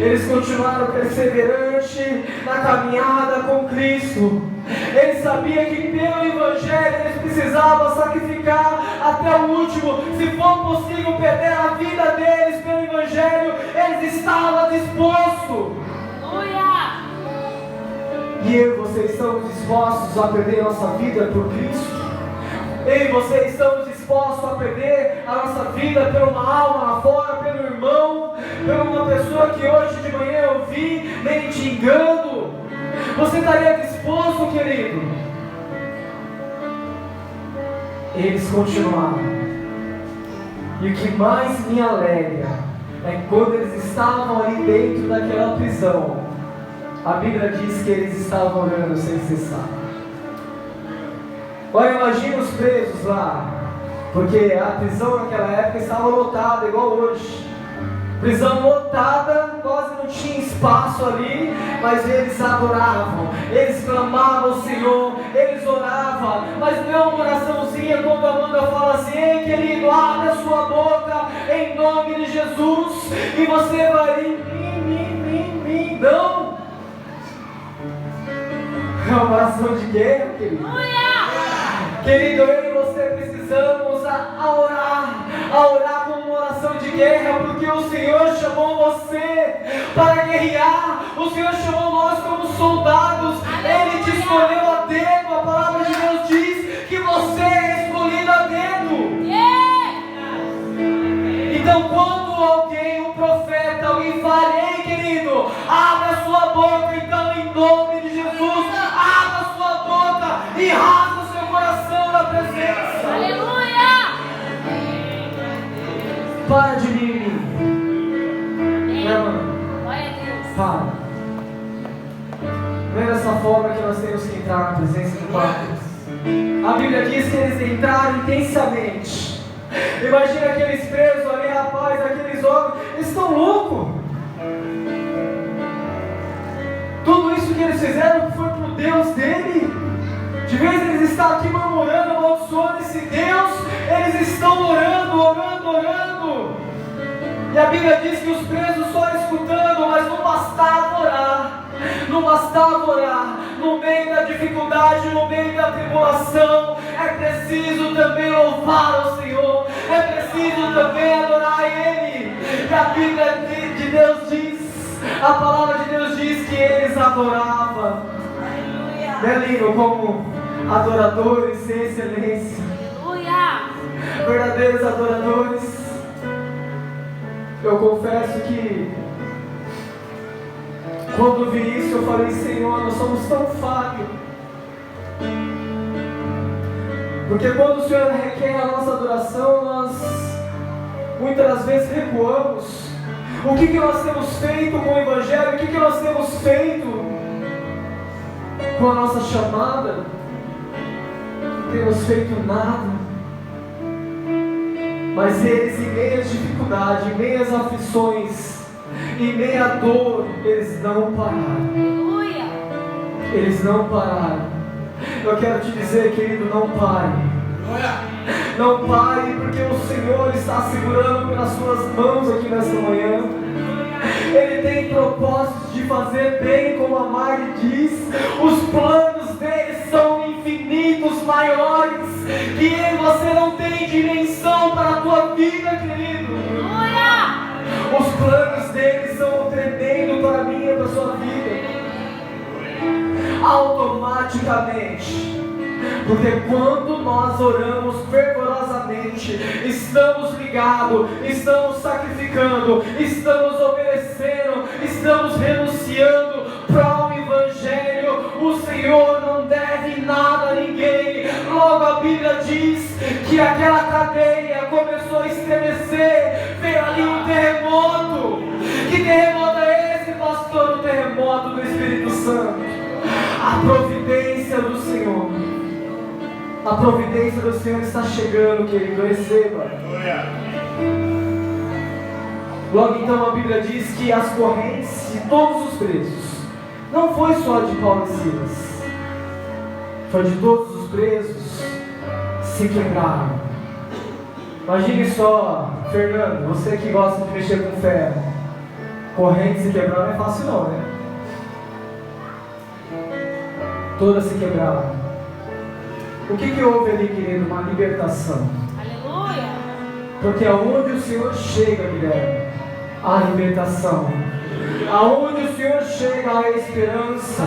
Eles continuaram perseverantes na caminhada com Cristo. Eles sabiam que pelo Evangelho eles precisavam sacrificar até o último. Se for possível perder a vida deles pelo Evangelho, eles estavam dispostos. Aleluia! E eu e você estamos dispostos a perder nossa vida por Cristo? Eu e você estamos dispostos a perder a nossa vida por uma alma lá fora, pelo irmão, por uma pessoa que hoje de manhã eu vi mendigando? Você estaria disposto, querido? Eles continuaram. E o que mais me alegra é que quando eles estavam ali dentro daquela prisão, a Bíblia diz que eles estavam orando sem cessar. Olha, imagina os presos lá, porque a prisão naquela época estava lotada, igual hoje. Prisão lotada, quase não tinha espaço ali, mas eles adoravam, eles clamavam ao Senhor, eles oravam, mas não é uma oraçãozinha quando a Amanda fala assim: ei querido, abre a sua boca em nome de Jesus, e você vai ir, não. É uma oração de guerra, querido. Querido, eu e você precisamos orar como uma oração de guerra, porque o Senhor chamou você para guerrear, o Senhor chamou nós como soldados, Ele te escolheu a dedo, a palavra de Deus diz que você é escolhido a dedo. Então quando um profeta, alguém fala: ei querido, abre a sua boca, então em nome de Jesus, abre a sua boca e rasga o seu coração na presença. Aleluia! Para de mimimi. Glória a Deus. Para. Não é dessa forma que nós temos que entrar na presença do Pai. A Bíblia diz que eles entraram intensamente. Imagina aqueles presos ali, rapaz, aqueles homens, eles estão loucos. Tudo isso que eles fizeram foi para o Deus dele. De vez eles estão aqui murmurando, amaldiçoando esse Deus, eles estão orando. E a Bíblia diz que os presos só escutando, mas não bastava orar. Não bastava orar. No meio da dificuldade, no meio da tribulação, é preciso também louvar ao Senhor. É preciso também adorar a Ele. E a Bíblia de Deus diz, a palavra de Deus diz que eles adoravam. Né, lindo? Como adoradores sem excelência. Aleluia! Verdadeiros adoradores. Eu confesso que quando vi isso eu falei: Senhor, nós somos tão falhos. Porque quando o Senhor requer a nossa adoração, nós muitas das vezes recuamos. O que nós temos feito com o Evangelho? O que nós temos feito com a nossa chamada? Não temos feito nada. Mas eles, em meio às dificuldades, em meio às aflições, em meio à dor, eles não pararam. Aleluia! Eles não pararam. Eu quero te dizer, querido, não pare. Não pare, porque o Senhor está segurando pelas suas mãos aqui nesta manhã. Ele tem propósitos de fazer bem, como a Mari diz. Os planos dele são infinitos, maiores, que você não tem dimensão para a tua vida, querido. Os planos dele são tremendos para a minha e para a sua vida. Automaticamente. Porque quando nós oramos fervorosamente, estamos ligados, estamos sacrificando, estamos obedecendo, estamos renunciando para o Evangelho. O Senhor não deve nada a ninguém. Logo a Bíblia diz que aquela cadeia começou a estremecer. Veio ali um terremoto. Que terremoto é esse, pastor? O terremoto do Espírito Santo. A providência do Senhor. A providência do Senhor está chegando, querido. Receba. Logo então a Bíblia diz que as correntes de todos os presos, não foi só de Paulo e Silas, foi de todos os presos, se quebraram. Imagine só, Fernando, você que gosta de mexer com ferro, correntes se quebrar não é fácil não, né? Todas se quebraram. O que houve ali, querido? Uma libertação. Aleluia! Porque aonde o Senhor chega, Guilherme, há libertação. Aonde o Senhor chega, há esperança.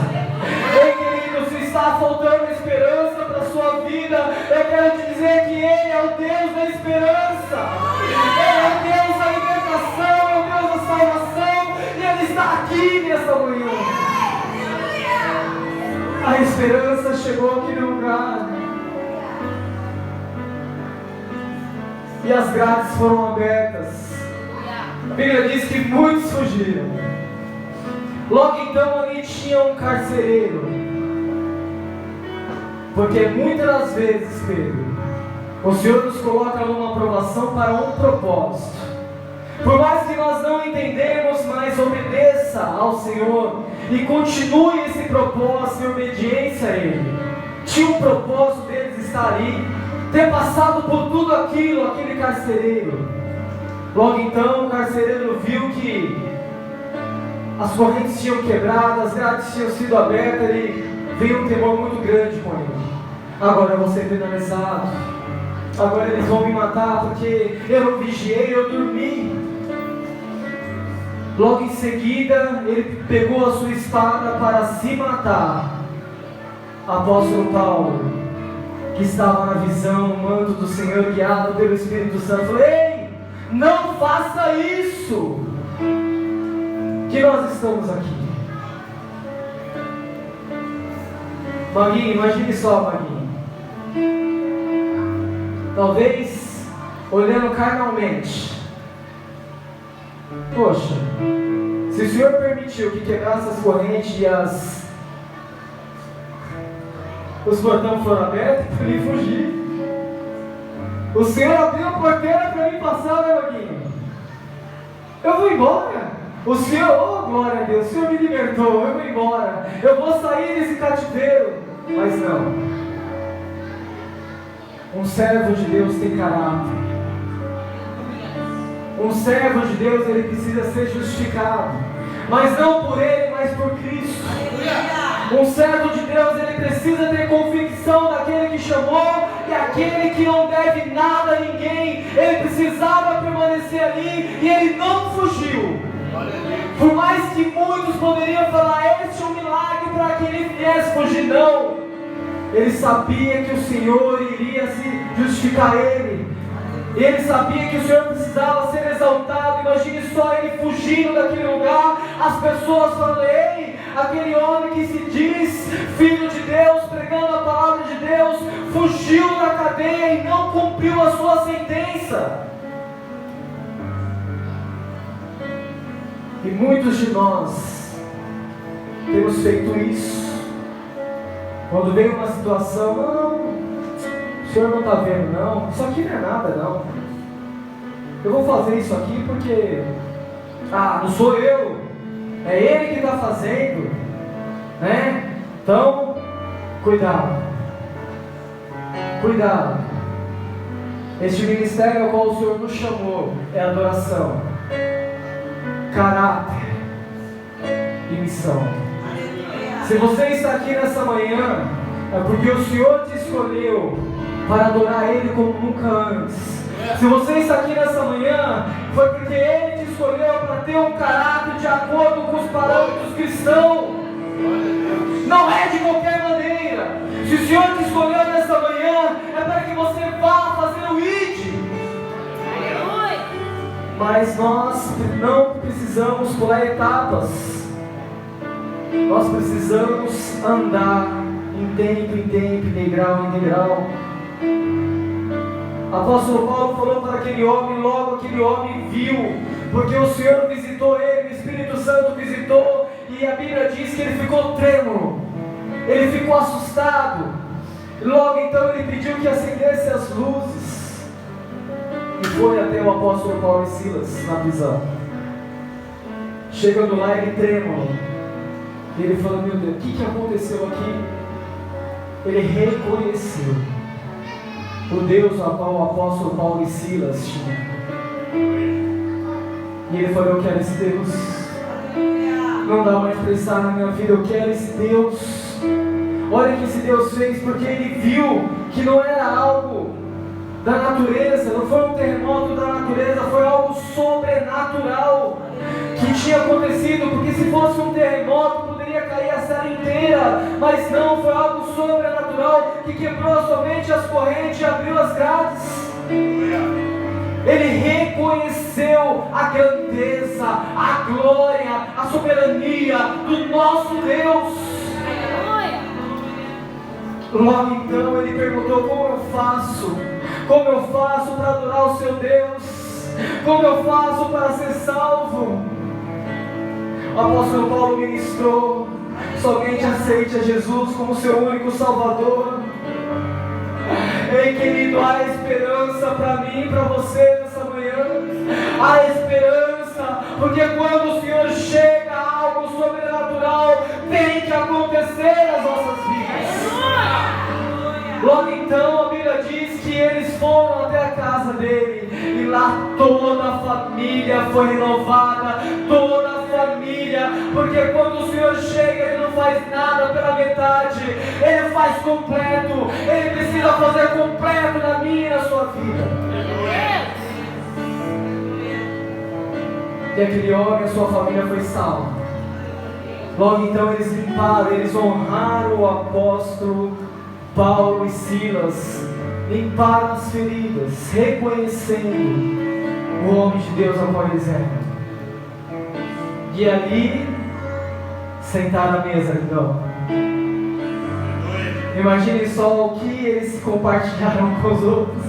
Ei, querido, se está faltando esperança para a sua vida, eu quero te dizer que Ele é o Deus da esperança. Ele é o Deus da libertação, é o Deus da salvação. E Ele está aqui nessa manhã. A esperança chegou aqui no lugar. E as grades foram abertas. A Bíblia diz que muitos fugiram. Logo então ali tinha um carcereiro. Porque muitas das vezes, Pedro, o Senhor nos coloca numa provação para um propósito. Por mais que nós não entendemos, mas obedeça ao Senhor e continue esse propósito em obediência a Ele. Tinha um propósito deles estar ali, ter passado por tudo aquilo, aquele carcereiro. Logo então o carcereiro viu que as correntes tinham quebrado, as grades tinham sido abertas, e veio um temor muito grande com ele. Agora eu vou ser penalizado, agora eles vão me matar porque eu não vigiei, eu dormi. Logo em seguida ele pegou a sua espada para se matar. Apóstolo Paulo, que estava na visão, o manto do Senhor guiado pelo Espírito Santo, falou: ei, não faça isso, que nós estamos aqui. Maguinho, imagine só, Maguinho, talvez olhando carnalmente, poxa, se o Senhor permitiu que quebrasse as correntes e os portões foram abertos para ele fugir, o Senhor abriu a porteira para mim passar, né, Maguinho? Eu vou embora. O Senhor, oh glória a Deus, o Senhor me libertou, eu vou embora, eu vou sair desse cativeiro. Mas não. Um servo de Deus tem caráter. Um servo de Deus, ele precisa ser justificado, mas não por ele, mas por Cristo. Um servo de Deus, ele precisa ter convicção daquele que chamou e aquele que não deve nada a ninguém. Ele precisava permanecer ali e ele não fugiu. Por mais que muitos poderiam falar: este é um milagre para que ele viesse fugir, não. Ele sabia que o Senhor iria se justificar ele. Ele sabia que o Senhor precisava ser exaltado. Imagine só ele fugindo daquele lugar, as pessoas falando: ei, aquele homem que se diz filho de Deus, pregando a palavra de Deus, fugiu da cadeia e não cumpriu a sua sentença. E muitos de nós temos feito isso. Quando vem uma situação: não, o Senhor não está vendo, não, isso aqui não é nada, não, eu vou fazer isso aqui porque, não sou eu, é Ele que está fazendo, né? Então, cuidado, cuidado. Este ministério ao qual o Senhor nos chamou é adoração, caráter e missão. Se você está aqui nessa manhã, é porque o Senhor te escolheu para adorar Ele como nunca antes. Se você está aqui nessa manhã, foi porque Ele te escolheu para ter um caráter de acordo com os parâmetros cristãos. Não é de qualquer maneira. Se o Senhor te escolheu nessa manhã, é para que você vá fazer o ID. Mas nós não precisamos pular etapas. Nós precisamos andar em tempo em tempo, degrau em degrau. Apóstolo Paulo falou para aquele homem, logo aquele homem viu, porque o Senhor visitou ele, o Espírito Santo visitou, e a Bíblia diz que ele ficou trêmulo, ele ficou assustado. Logo então ele pediu que acendesse as luzes e foi até o apóstolo Paulo e Silas na prisão. Chegando lá, ele trêmulo, e ele falou: meu Deus, o que aconteceu aqui? Ele reconheceu o Deus ao qual o apóstolo Paulo e Silas tinham. E ele falou: eu quero esse Deus. Não dá mais para estar na minha vida, eu quero esse Deus. Olha o que esse Deus fez, porque ele viu que não era algo da natureza, não foi um terremoto da natureza, foi algo sobrenatural que tinha acontecido, porque se fosse um terremoto poderia cair a cela inteira, mas não, foi algo sobrenatural que quebrou somente as correntes e abriu as grades. Ele reconheceu a grandeza, a glória, a soberania do nosso Deus. Logo então ele perguntou: como eu faço? Como eu faço para adorar o seu Deus? Como eu faço para ser salvo? O apóstolo Paulo ministrou: somente aceite a Jesus como seu único Salvador. Ei, querido, há esperança para mim e para você nessa manhã. Há esperança, porque quando o Senhor chega, algo sobrenatural tem que acontecer nas nossas vidas. Logo então a Bíblia diz que eles foram até a casa dele, e lá toda a família foi renovada, toda a família, porque quando o Senhor chega, Ele não faz nada pela metade, Ele faz completo, Ele precisa fazer completo na minha e na sua vida. E aquele homem e a sua família foi salva. Logo então eles limparam, eles honraram o apóstolo Paulo e Silas, limparam as feridas, reconhecendo o homem de Deus ao qual eles eram. E ali sentaram à mesa, então. Imagine só o que eles compartilharam com os outros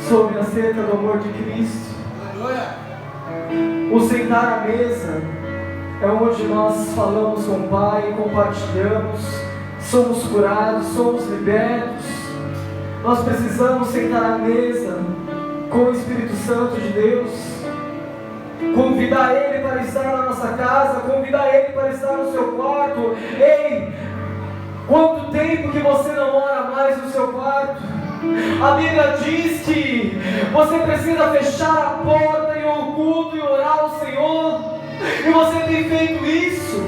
sobre acerca do amor de Cristo. O sentar à mesa é onde nós falamos com o Pai, compartilhamos, somos curados, somos libertos. Nós precisamos sentar à mesa com o Espírito Santo de Deus, convidar Ele para estar na nossa casa, convidar Ele para estar no seu quarto. Ei, quanto tempo que você não ora mais no seu quarto? A Bíblia diz que você precisa fechar a porta em oculto e orar ao Senhor, e você tem feito isso.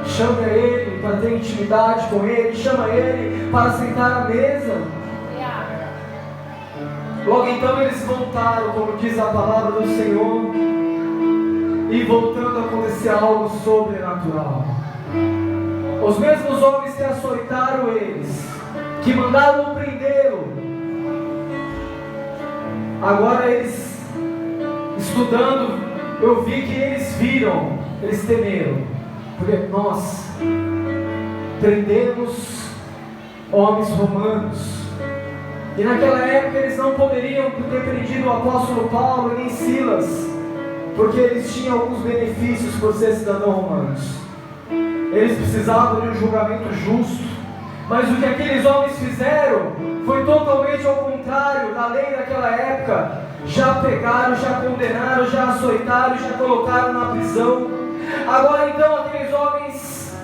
Chame a Ele para ter intimidade com Ele, chama Ele para sentar à mesa. Logo então eles voltaram, como diz a palavra do Senhor, e voltando a acontecer algo sobrenatural. Os mesmos homens que açoitaram eles, que mandaram prendê-lo, agora eles, estudando, eu vi que eles viram, eles temeram, porque nós prendemos homens romanos, e naquela época eles não poderiam ter prendido o apóstolo Paulo nem Silas, porque eles tinham alguns benefícios por ser cidadãos romanos. Eles precisavam de um julgamento justo, mas o que aqueles homens fizeram foi totalmente ao contrário da lei daquela época. Já pegaram, já condenaram, já açoitaram, já colocaram na prisão. Agora então aqueles homens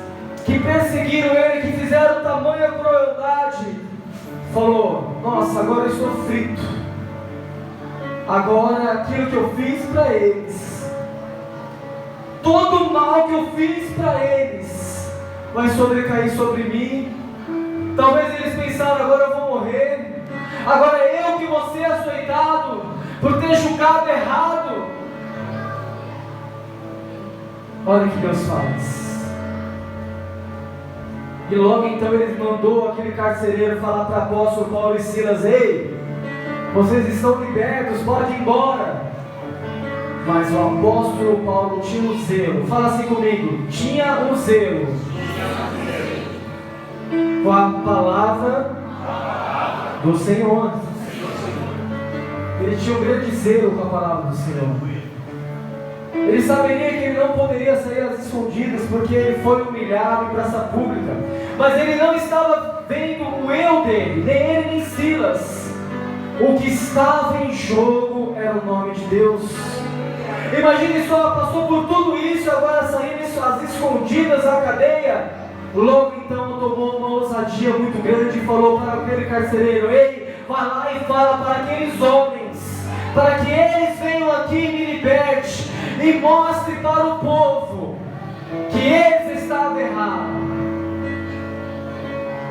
que perseguiram ele, que fizeram tamanha crueldade, falou: nossa, agora eu estou frito. Agora aquilo que eu fiz para eles, todo o mal que eu fiz para eles, vai sobrecair sobre mim. Talvez eles pensaram: agora eu vou morrer. Agora eu que vou ser açoitado por ter julgado errado. Olha o que Deus faz. E logo então ele mandou aquele carcereiro falar para o apóstolo Paulo e Silas: ei, vocês estão libertos, pode ir embora. Mas o apóstolo Paulo tinha um zelo. Fala assim comigo: tinha um zelo com a palavra do Senhor. Ele tinha um grande zelo com a palavra do Senhor. Ele saberia que ele não poderia sair às escondidas, porque ele foi humilhado em praça pública. Mas ele não estava vendo o eu dele, nem ele nem Silas. O que estava em jogo era o nome de Deus. Imagine só, passou por tudo isso, agora saindo às escondidas da cadeia. Logo então tomou uma ousadia muito grande e falou para aquele carcereiro: ei, vai lá e fala para aqueles homens, para que eles venham aqui e me liberte, e mostre para o povo que eles estavam errados.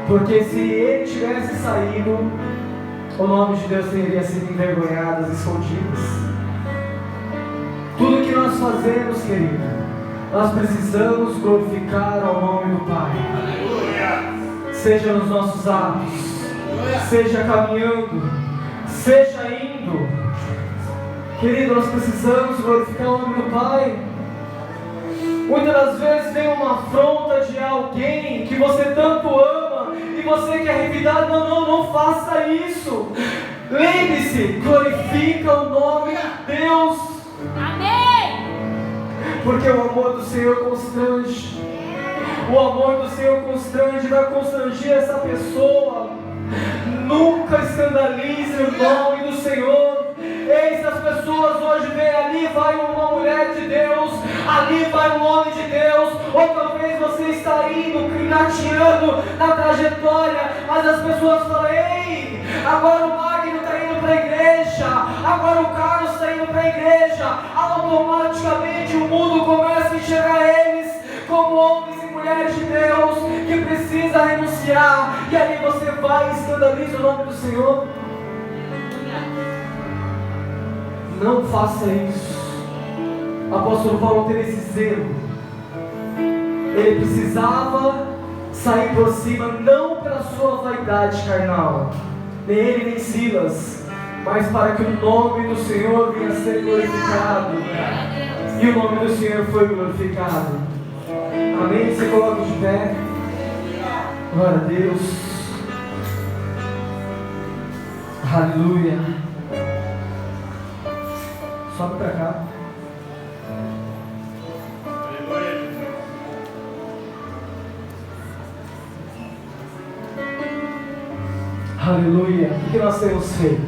Porque se ele tivesse saído, o nome de Deus teria sido envergonhado às escondidas. Tudo que nós fazemos, querido, nós precisamos glorificar ao nome do Pai. Seja nos nossos atos, seja caminhando, seja indo. Querido, nós precisamos glorificar o nome do Pai. Muitas das vezes vem uma afronta de alguém que você tanto ama e você quer revidar. Não faça isso. Lembre-se, glorifica o nome de Deus. Amém. Porque o amor do Senhor constrange. O amor do Senhor constrange, vai constranger essa pessoa. Nunca escandalize o nome do Senhor. Eis, as pessoas hoje veem: ali vai uma mulher de Deus, ali vai um homem de Deus. Ou talvez você está indo, engateando na trajetória, mas as pessoas falam: ei, agora o Magno está indo para a igreja, agora o Carlos está indo para a igreja. Automaticamente o mundo começa a enxergar eles como homens e mulheres de Deus que precisa renunciar. E aí você vai e escandaliza o nome do Senhor. Não faça isso. O apóstolo Paulo teve esse zelo. Ele precisava sair por cima, não pela sua vaidade carnal, nem ele nem Silas, mas para que o nome do Senhor venha a ser glorificado. E o nome do Senhor foi glorificado. Amém? Você coloca de pé. Glória a Deus. Aleluia. Sobe para cá. Aleluia. O que nós temos feito?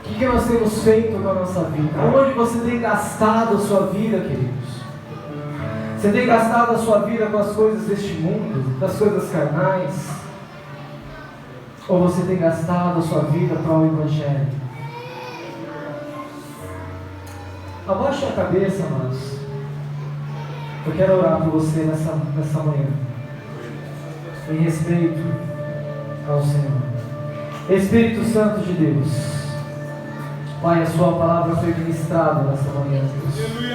O que nós temos feito com a nossa vida? Onde você tem gastado a sua vida, queridos? Você tem gastado a sua vida com as coisas deste mundo, das coisas carnais? Ou você tem gastado a sua vida para o Evangelho? Abaixe a cabeça, amados. Eu quero orar por você nessa manhã, em respeito ao Senhor. Espírito Santo de Deus, Pai, a sua palavra foi ministrada nessa manhã, Deus.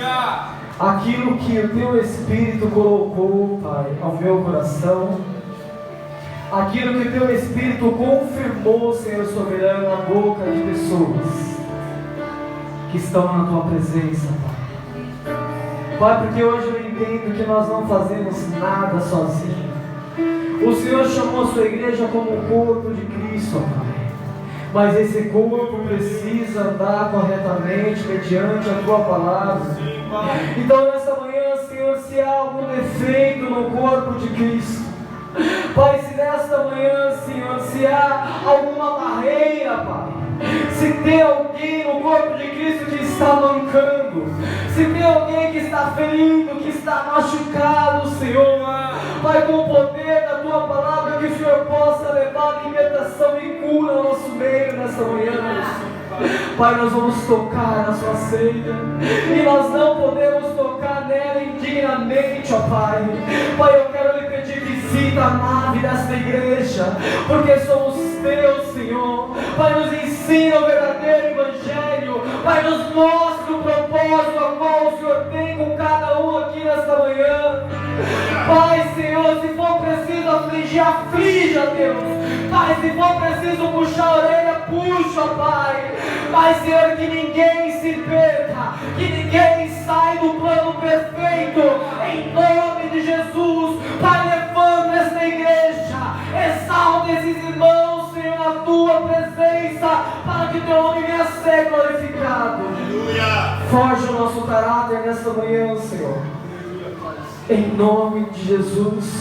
Aquilo que o teu Espírito colocou, Pai, ao meu coração, aquilo que o teu Espírito confirmou, Senhor soberano, na boca de pessoas que estão na tua presença, Pai. Pai, porque hoje eu entendo que nós não fazemos nada sozinhos. O Senhor chamou a sua igreja como o corpo de Cristo, Pai. Mas esse corpo precisa andar corretamente mediante a tua palavra. Então nessa manhã, Senhor, se há algum defeito no corpo de Cristo, Pai, se nesta manhã, Senhor, se há alguma barreira, Pai, se tem alguém no corpo de Cristo que está mancando, se tem alguém que está ferido, que está machucado, Senhor, Pai, com o poder da Tua palavra, que o Senhor possa levar libertação e cura ao nosso meio nessa manhã, Deus. Pai, nós vamos tocar na Sua ceia e nós não podemos tocar nela indignamente, ó Pai. Pai, eu quero lhe pedir visita a nave desta igreja, porque somos Teus, Senhor. Pai, nos ensina o verdadeiro Evangelho. Pai, nos mostra o propósito a qual o Senhor tem com cada um aqui nesta manhã. Pai, Senhor, se for preciso afligir, aflija, Deus. Pai, se for preciso puxar a orelha, puxa, Pai. Pai, Senhor, que ninguém se perca, que ninguém saia do plano perfeito, em nome de Jesus. Pai, levanta esta igreja, exalta esses irmãos, Senhor, na Tua presença, para que Teu nome venha a ser glorificado. Aleluia. Forja o nosso caráter nesta manhã, Senhor, em nome de Jesus.